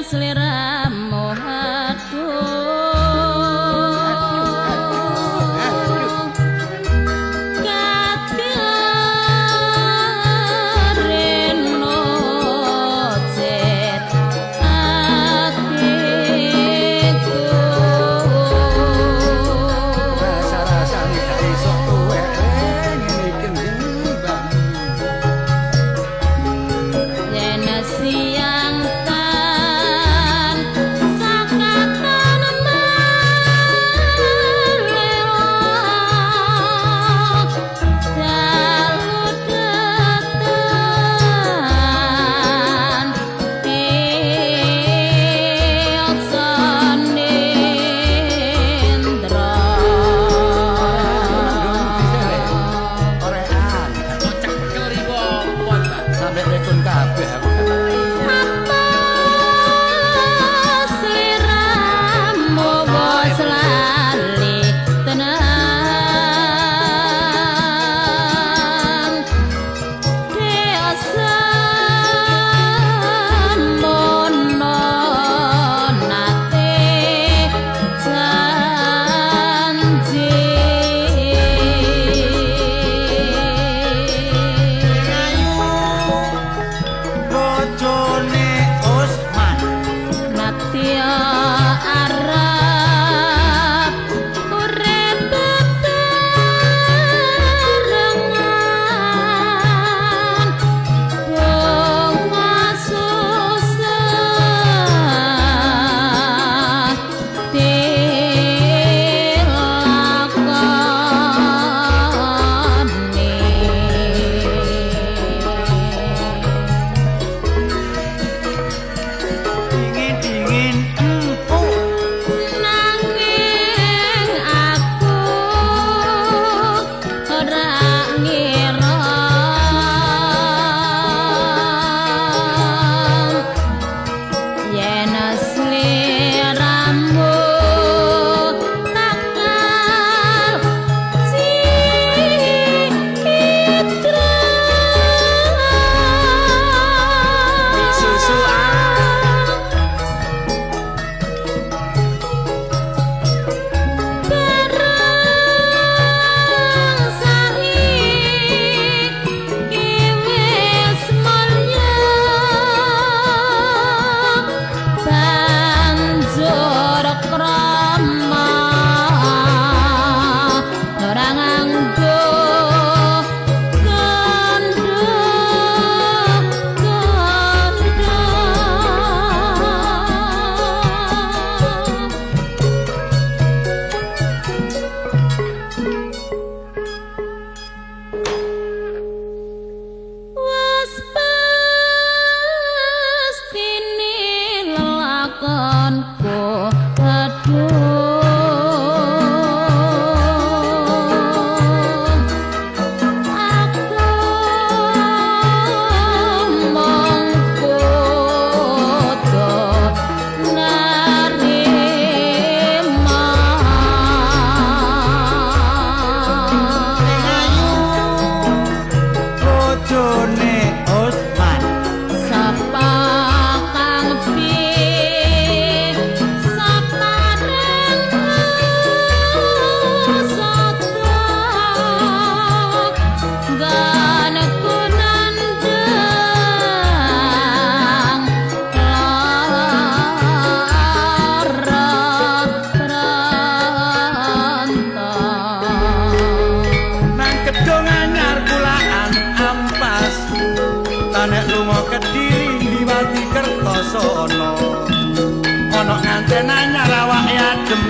sliramu aduh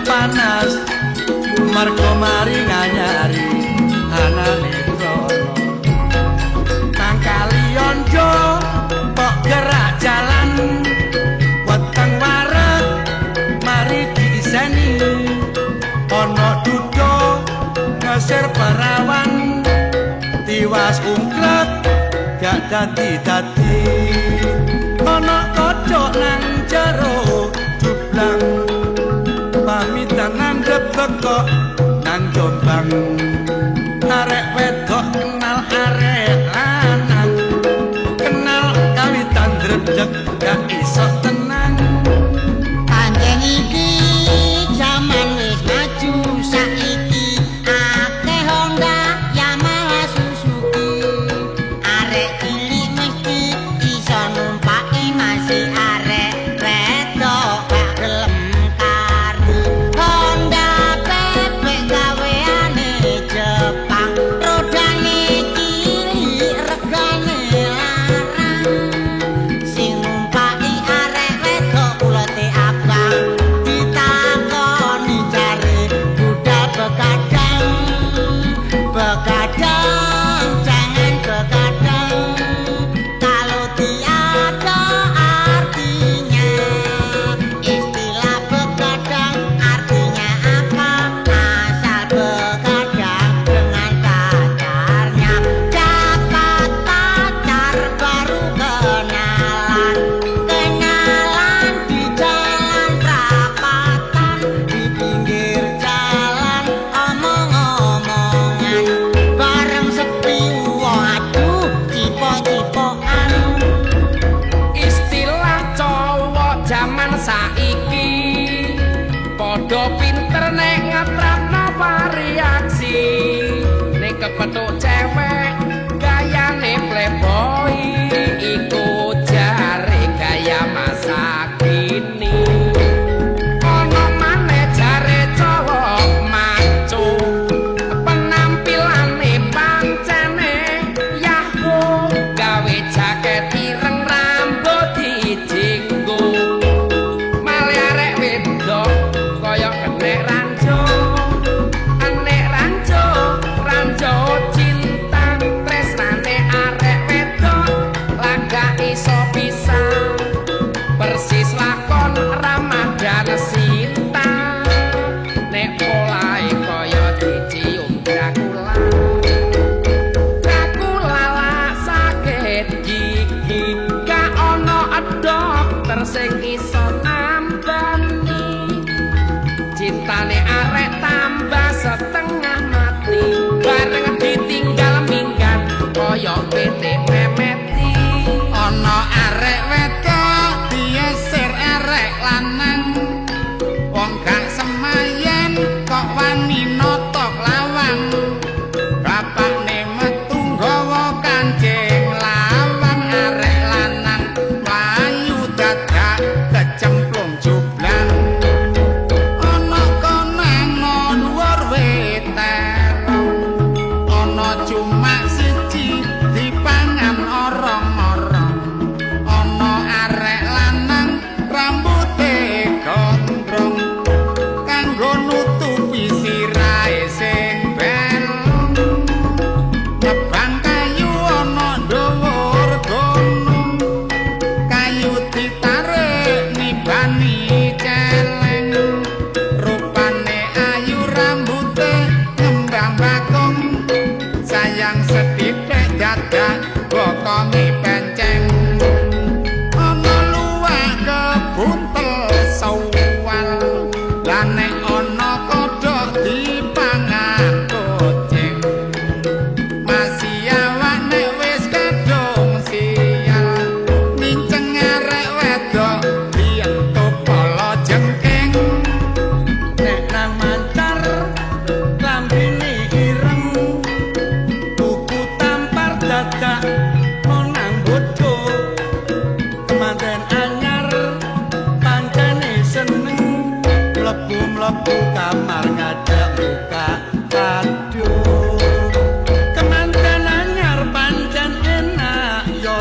panas margo mari nganyari anane krono nang kaliyon jo kok gerak jalan weteng wareg mari diiseni ana dudo ngesir perawan tiwas ungkrep gak dadi ana kocok nang jero jublang pamitan nandep kok nang jombang arek wedok kenal arek lanang kenal kawitan dredeg gak iso tenang sing iso nambani cintane arek tambah setengah mati bareng ditinggal minggat koyo pete memeti ana arek wedok diesir arek lanang wong gak semayan kok wani notok lawang bapakne metu nggawa kancing lawang arek lanang mlayu dadak kecemplung jublang ana konano dhuwur wetero ana cuma siji dipangan orong-orong ana arek lanang rambute gondrong kanggo nutupi sirahe sing belong nebang kayu ana dhuwur gunung kayu ditarik nibani celeng rupane ayu rambute ngembang bakung sayang setitik dadak bokonge penceng ana luwak kebuntel sawal lan nek ana kodhok dipangan kucing masih awak nek wis kadung sial ninceng arek wedok dientuk pala jengking nek nang mancar lambene ireng buku tampar dadak nang bodo kemanten anyar pancene seneng mlebu kamar ngadeg buka aduh kemanten anyar pancen enak ya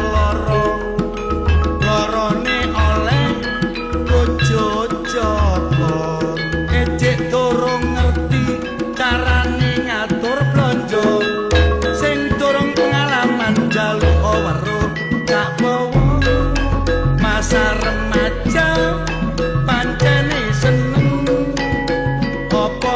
lorone oleh bojo jaba ejek durung ngerti carane ngatur blonjo sing durung pengalaman njaluk weruh cak bawa masa remaja pancene seneng apa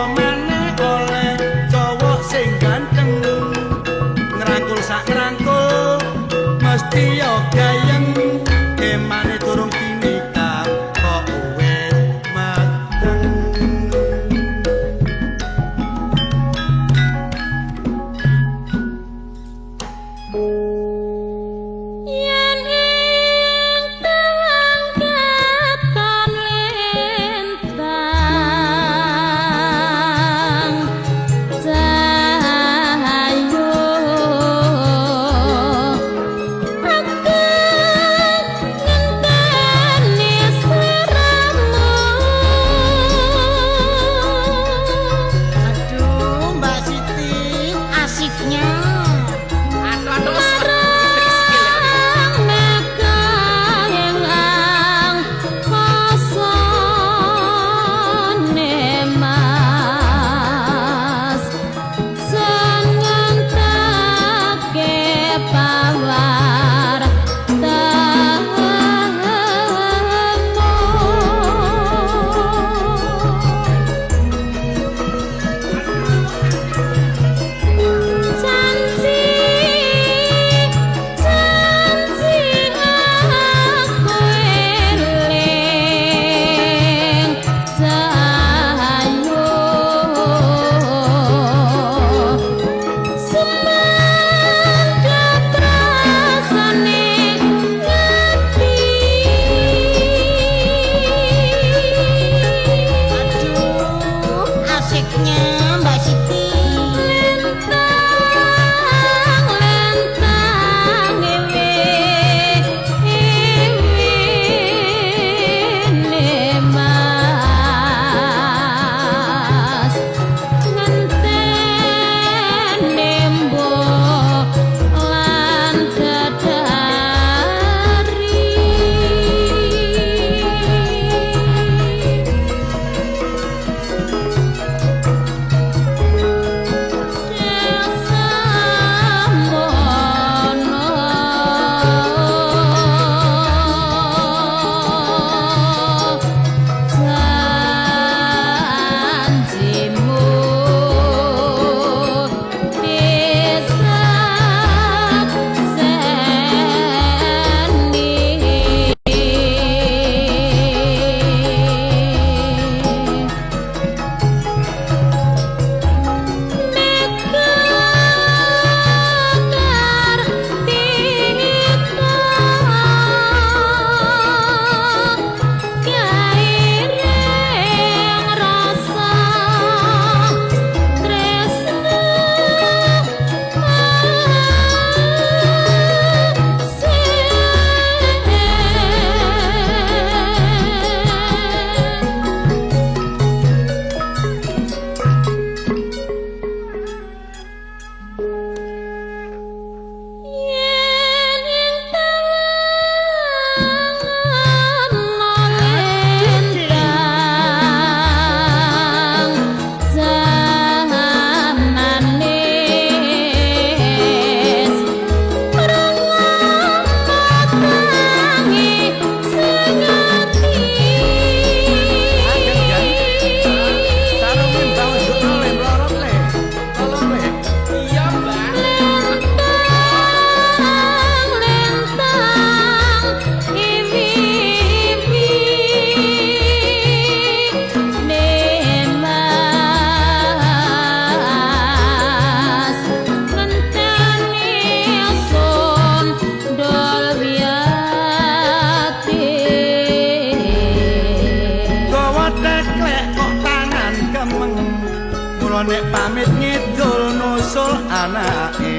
mula nek pamit ngidul nusul anake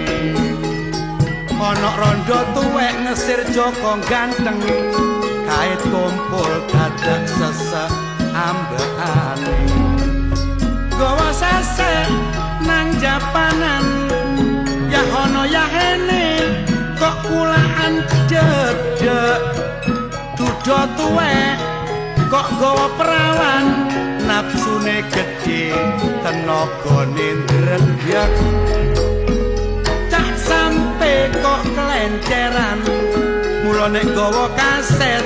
ana rondo tuwek ngesir Joko ganteng kait kumpul dadak sesek ambekane gawa sesek nang japanan ya ana ya hene kok kulaan dedek duda tuwek kok gawa perawan nafsune gedhe tenagane ndredyak cak sampe kok kelenceran mula nek gawa kaset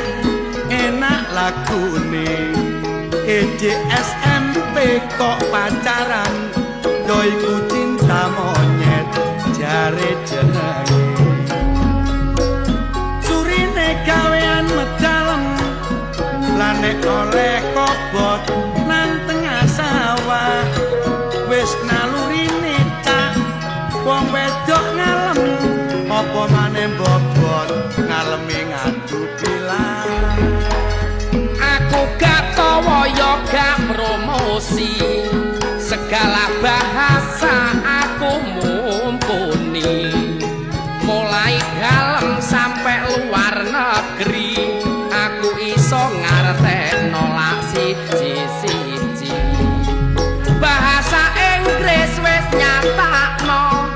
enak lagune SMP kok pacaran yo iku cinta monyet jare jenenge surine gawean medalem lan nek oleh kobot nang tengah sawah wis nalurine cak wong wedok ngalem apa maneh bobot ngalemi ngadu bilang aku gak tawa ya gak promosi segala bahasa aku mumpuni mulai dalam sampai luar negeri aku iso ngartekno lak siji-siji bahasa Inggris wis nyatakno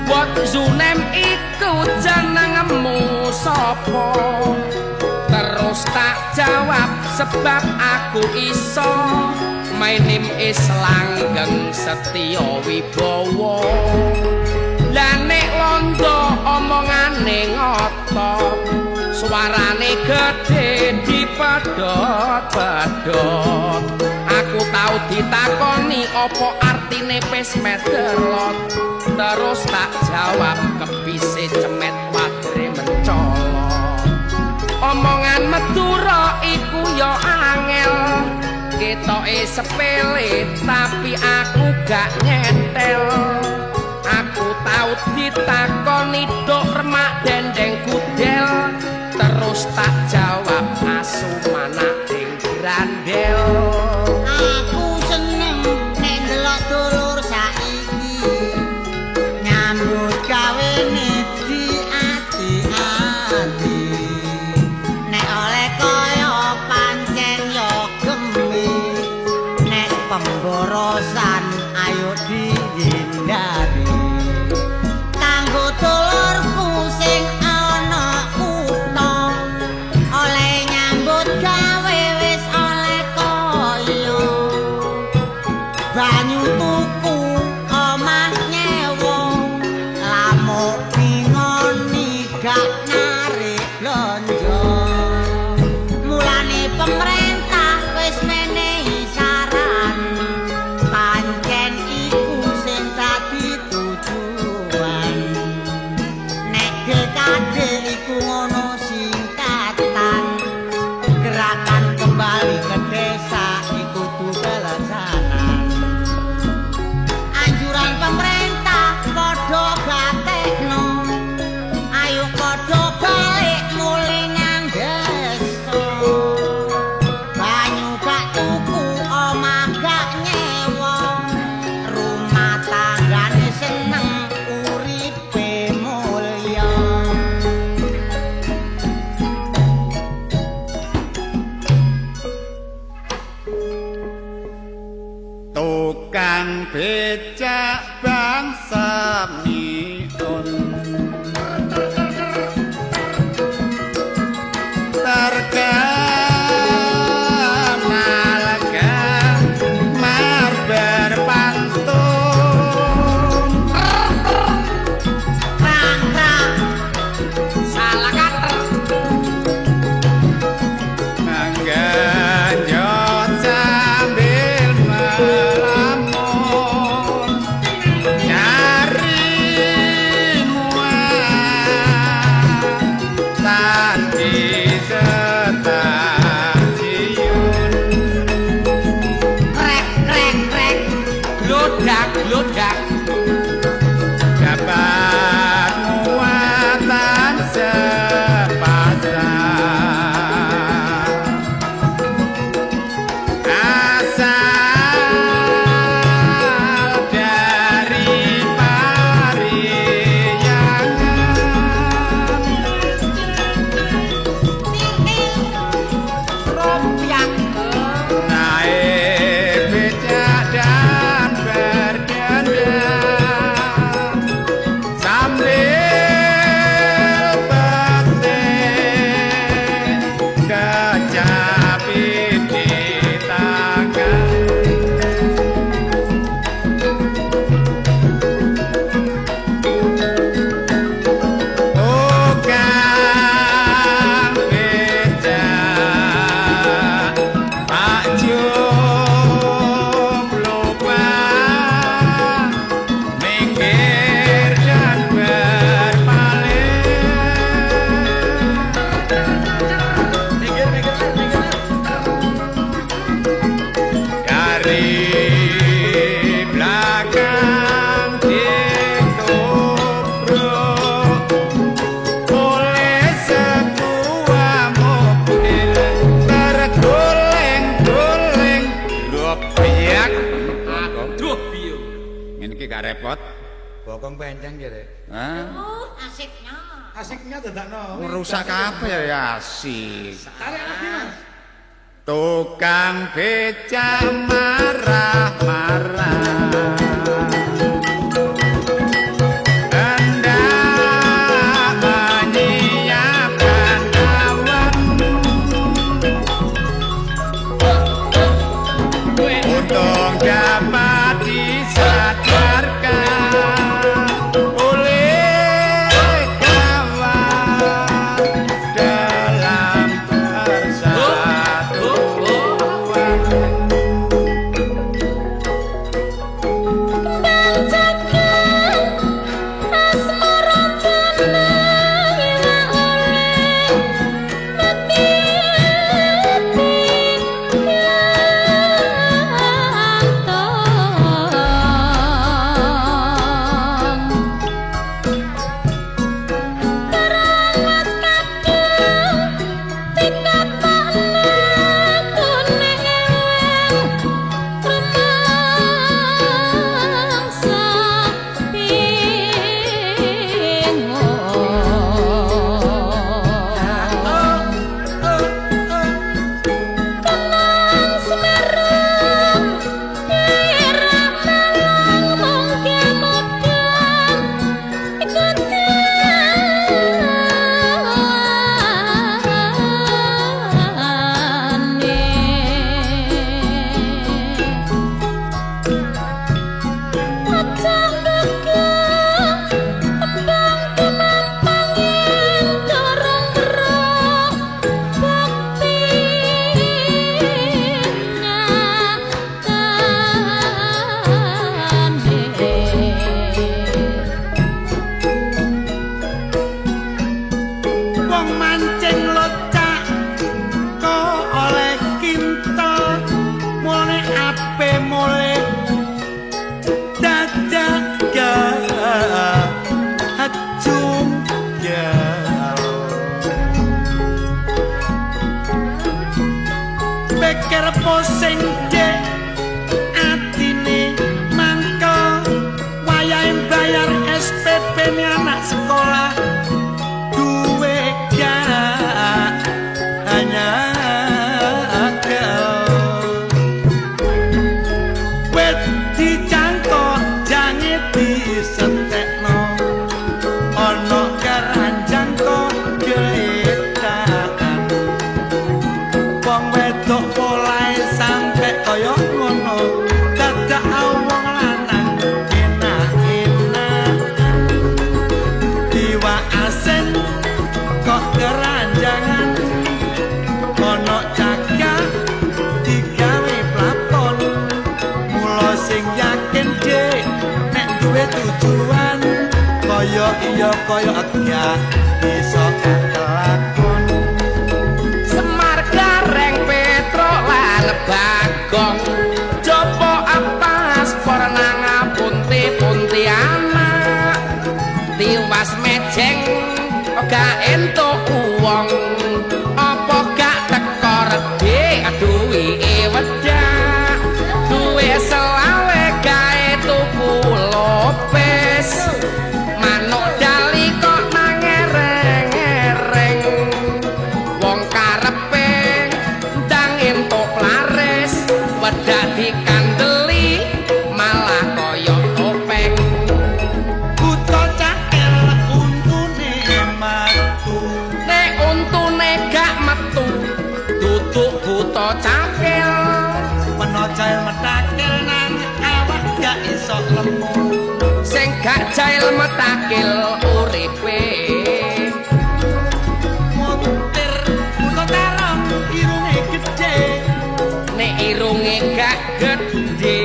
what's your name iku jenengmu sapa terus tak jawab sebab aku iso my name is Langgeng Setyo Wibowo lah nek londo omongane ngotot suarane gede dipedhot-pedhot aku tau ditakoni apa artine pesmeter lot terus tak jawab kepise cemet wadre mencolot omongan Madura iku ya angel ketoke sepele tapi aku gak nyentel aku tau ditakoni dok remak dendeng kudel terus tak jawab asu mana ing grandel aku seneng nek ndelok dulur saiki nyambut gawene di ati-ati nek oleh kaya pancen yo gemi nek pemborosan ayo dihindari kanggo dulurku sing ana kutha oleh nyambut gawe wis oleh kaya banyu tuku omah nyewa lamuk pingoni gak narik blonjo mulane pemerintah wis menehi saran pancen iku sing dadi tujuan nek GKD iku ngono singkatan gerakan kembali ke desa iku tugalasanan anjuran pemerintah padha gatekno ayo padha balik mulih nang desa banyu gak tuku omah gak nyewa rumah tanggane seneng uripe mulya tukang becak bangsa miun terkenal gemar berpantun krang-krang salah kater menggenjot sambil melamun nyari repot. Bokong penceng kira. Hah? Asiknya. Asiknya dadakno. Rusak kabeh ya asik. Tarik lagi Mas. Tukang becak marah-marah. Hendak menyiapkan awan untuk dapat disadarkan oleh kawan dalam persatuan. Wong mancing locak kok oleh kintal mulane ape mulai dadak hajung ya pikir pusing dek atine mangkel wayahe bayar SPP ni anak sekolah duwe gak hanya akal wet dicangkok jange disetekno ono keranjang kok geletaan wong wedok polahe sampe kaya ngono dadak wong lanang enak-enak iwak asin kok keranjangan ono cagak digawe plafon mula sing yakin dek nek duwe tujuan kaya iya kaya gak iso kelakon Semar Gareng Petro lan Bagong Jopo apas pornang punti-punti anak tiwas mejeng gak entuk uwong apa gak teko redhe duwe wedak duwe selawe gawe tuku lopes manuk dali kok nangereng-ereng wong karepe ndang entuk laris wedak dikandeli malah kaya topeng buta cakel untune matu nek untune gak metu duduk buta cakil menojail metakel nang awak gak iso lemu sing gak jail metakil uripe montir buta terong irunge gede nek irunge gak gedhe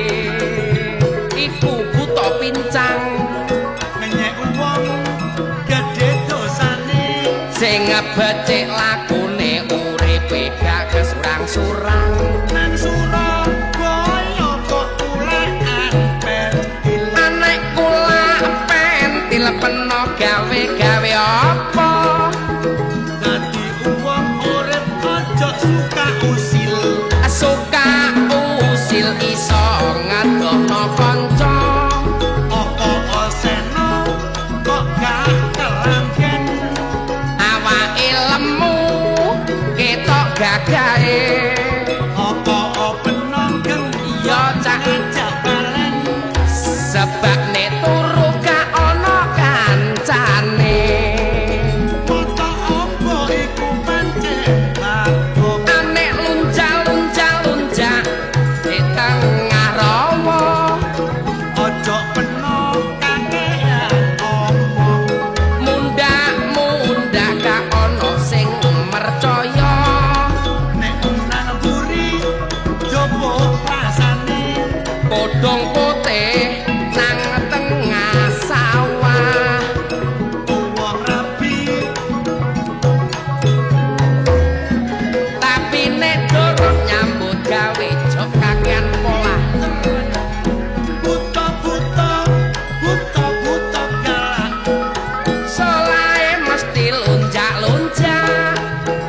iku buta pincang ngenyek wong gede dosane sing ngebecik lakune uripe gak kesurang-surang nang Surabaya kok kulaan pentil anek kula pentil peno gawe-gawe apa dadi wong urip aja suka usil suka usil iso ngadohno kanca apa gagahe apa penonggeng ya cak ngajak balen sebab nek turu ka ana kancane foto apa iku pancen aku anek lunjak di tengah rawa ojo penong kakean omong mundak ka ana sing mercaya nek nang buri jopo rasane podong putih nang tengah sawah wong rapi tapi nek durung nyambut gawe jok kakean polah buta galak solae mesti lunjak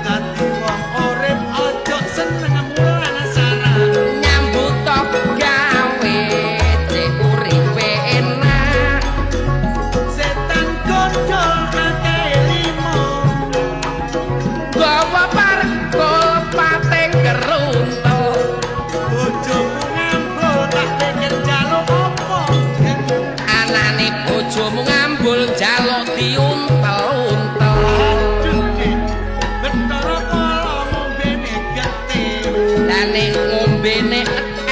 dadi wong urip ojo seneng mulan sara nyambut gawe cek uripe enak setan godhol akeh limo gawa parkul pateng keruntel bojomu ngambul tak pikir jaluk apa anane bojomu ngambul jaluk diuntel-untel Betara kala ngombene getih dane ngombene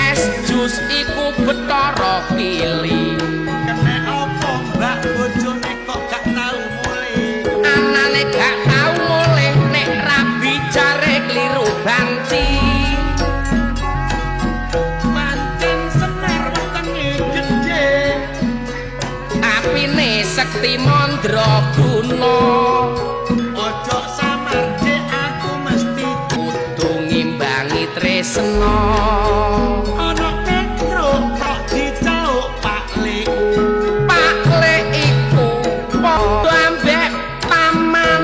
es jus iku betara pilih kene apa mbak bojone kok gak tau mulih anane gak tau mulih nek rabi jare kliru banci pancen senar wetenge gedhe apine sekti mandraguna ojo samar cek aku mesti kudu ngimbangi tresna ana petro kok dicauk paklik pakle iku padha ambek paman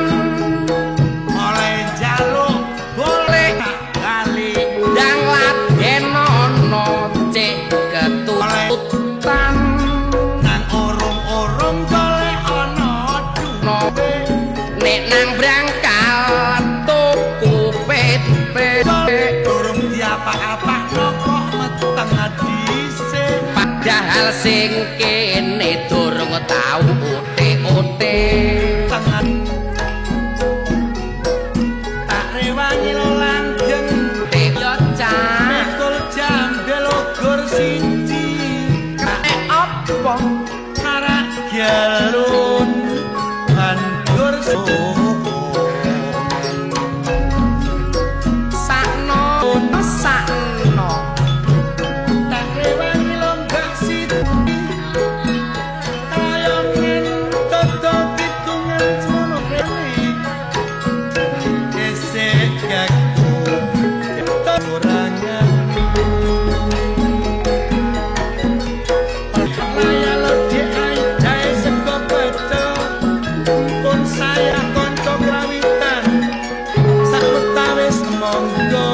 oleh jaluk boleh tak kali ndang ladenono cek ketututan nang orong-orong golek ana duwe nek nang brangkal tuku pete durung diapa-apa kok meteng dhisik padahal sing kene durung tau ote-ote tangan tak rewangi lo langgeng yo cah mekul jambe logor siji nek apa marak galun bandur sakno tak rewangi lo mbak siti kaya ngentut pitungan semono kene esek gaku orangan laya lodi ae sego beto pun saya konco krawitan sakutawis monggo